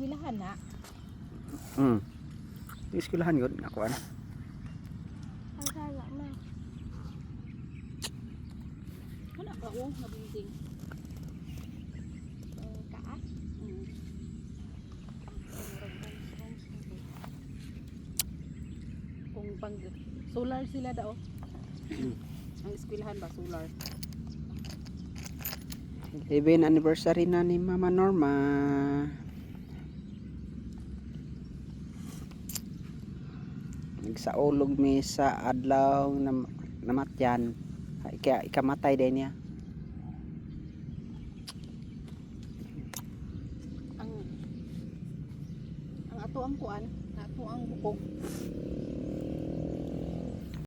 eskwelahan na. Eskwelahan yun, ako ano. Ang saya na. Wala ka o, na building. Taas. Kung pang solar sila daw. Ang eskwelahan ba solar? 11th anniversary na ni Mama Norma. Nagsaulog mi sa adlaw na namatyan. Kaya ikamatay din niya. Ang ato ang kuan, ato ang bukog.